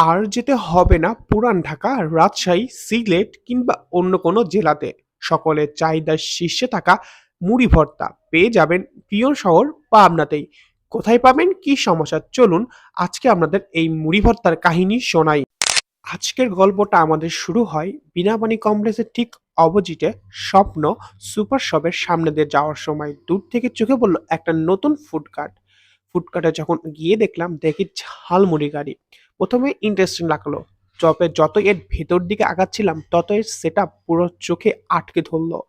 আর যেতে হবে না পুরান ঢাকা, রাজশাহী, সিলেট কিংবা অন্য কোনো জেলাতে। সকলের চাহিদার শীর্ষে থাকা মুড়ি ভর্তা পেয়ে যাবেন প্রিয় শহর পাবনাতেই। কোথায় পাবেন, কি সমস্যা, চলুন আজকে আপনাদের এই মুড়ি ভর্তার কাহিনী শোনাই। আজকের গল্পটা আমাদের শুরু হয় বিনাপানি কমপ্লেক্সের ঠিক অপোজিটে স্বপ্ন সুপার শপের সামনে দিয়ে যাওয়ার সময়। দূর থেকে চোখে পড়লো একটা নতুন ফুডকার্ট। ফুডকার্টে যখন গিয়ে দেখলাম, দেখি ঝালমুড়ি গাড়ি। প্রথমে ইন্টারেস্টিং লাগলো, চপে যত এর ভেতর দিকে আগাচ্ছিলাম তত এর সেট পুরো চোখে আটকে ধরলো।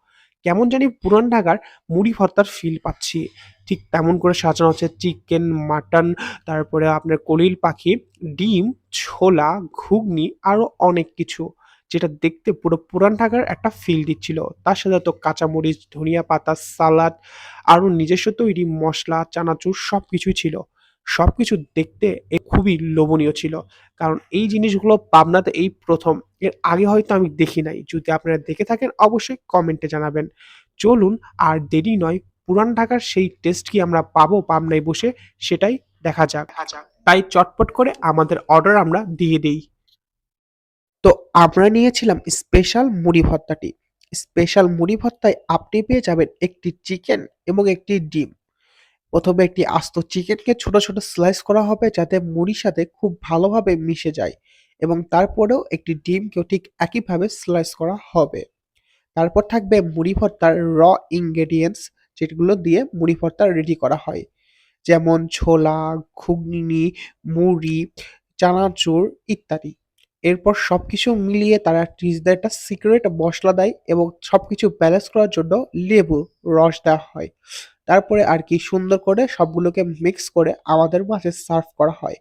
কেমন জানি পুরান ঢাকার মুড়ি ভর্তার ফিল পাচ্ছি। ঠিক তেমন করে সাজানো হচ্ছে চিকেন, মাটন, তারপরে আপনার কলিল পাখি, ডিম, ছোলা, ঘুগনি আরো অনেক কিছু, যেটা দেখতে পুরো পুরান ঢাকার একটা ফিল দিচ্ছিল। তার সাথে তো কাঁচামরিচ, ধনিয়া পাতা, সালাদ, আরো নিজস্ব তৈরি মসলা, চানাচুর সবকিছুই ছিল। সবকিছু দেখতে খুবই লোভনীয় ছিল, কারণ এই জিনিসগুলো পাবনাতে এই প্রথম। এর আগে হয়তো আমি দেখি নাই। যদি আপনারা দেখে থাকেন অবশ্যই কমেন্টে জানাবেন। চলুন আর দেরি নয়, পুরান ঢাকার সেই টেস্ট কি আমরা পাবো পাবনায় বসে, সেটাই দেখা যাক। তাই চটপট করে আমাদের অর্ডার আমরা দিয়ে দেই। তো আমরা নিয়েছিলাম স্পেশাল মুড়ি ভর্তাটি। স্পেশাল মুড়ি ভর্তায় আপনি পেয়ে যাবেন একটি চিকেন এবং একটি ডিম। প্রথমে একটি আস্ত চিকেনকে ছোট ছোট স্লাইস করা হবে যাতে মুড়ির সাথে খুব ভালোভাবে মিশে যায়, এবং তারপরেও একটি ডিমকেও ঠিক একইভাবে স্লাইস করা হবে। তারপর থাকবে মুড়ি ভর্তার ইনগ্রেডিয়েন্টস, যেগুলো দিয়ে মুড়ি ভর্তা রেডি করা হয়, যেমন ছোলা, ঘুগনি, মুড়ি, চানাচুর ইত্যাদি। এরপর সবকিছু মিলিয়ে তারা নিজেদের একটা সিক্রেট মসলা দেয় এবং সবকিছু ব্যালেন্স করার জন্য লেবু রস দেওয়া হয়। তারপরে আর কি সুন্দর করে সবগুলোকে মিক্স করে আমাদের মাঝে সার্ভ করা হয়,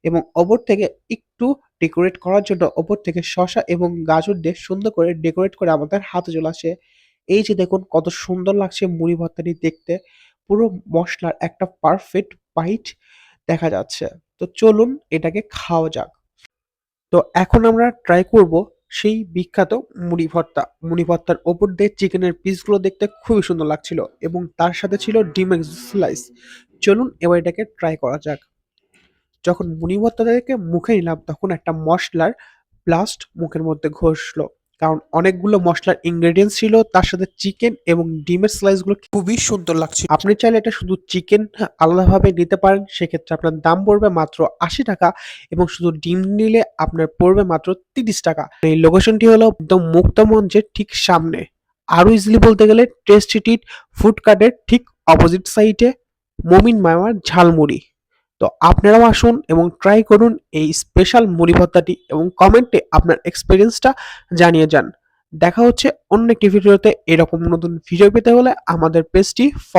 এবং ওপর থেকে একটু ডেকোরেট করার জন্য ওপর থেকে শসা এবং গাজর দিয়ে সুন্দর করে ডেকোরেট করে আমাদের হাতে চলে আসে। এই যে দেখুন কত সুন্দর লাগছে মুড়ি ভর্তাটি দেখতে, পুরো মসলার একটা পারফেক্ট বাইট দেখা যাচ্ছে। তো চলুন এটাকে খাওয়া যাক। তো এখন আমরা ট্রাই করব সেই বিখ্যাত মুড়ি ভর্তা। মুড়ি ভর্তার ওপর দিয়ে চিকেনের পিসগুলো দেখতে খুবই সুন্দর লাগছিল, এবং তার সাথে ছিল ডিমের স্লাইস। চলুন এবার এটাকে ট্রাই করা যাক। যখন মুড়ি ভর্তাটাকে মুখে নিলাম তখন একটা মসলার ব্লাস্ট মুখের মধ্যে ঘষলো, কারণ অনেকগুলো মসলার ইনগ্রেডিয়েন্টস ছিল, তার সাথে চিকেন এবং ডিমের স্লাইসগুলো খুবই সুন্দর লাগছে। আপনি চাইলে এটা শুধু চিকেন আলাদাভাবে নিতে পারেন, সেক্ষেত্রে আপনার দাম পড়বে মাত্র 80 টাকা, এবং শুধু ডিম নিলে আপনার পড়বে মাত্র 30 টাকা। এই লোকেশনটি হলো একদম মুক্তমঞ্চের ঠিক সামনে, আরো ইজিলি বলতে গেলে টেস্টি টিট ফুড কার্টের ঠিক অপোজিট সাইডে মমিন মামার ঝালমুড়ি। তো আপনারাও আসুন এবং ট্রাই করুন এই স্পেশাল মুড়ি ভর্তাটি, এবং কমেন্টে আপনার এক্সপিরিয়েন্সটা জানিয়ে যান। দেখা হচ্ছে অন্য একটি ভিডিওতে। এরকম নতুন ভিডিও পেতে হলে আমাদের পেজটি ফলো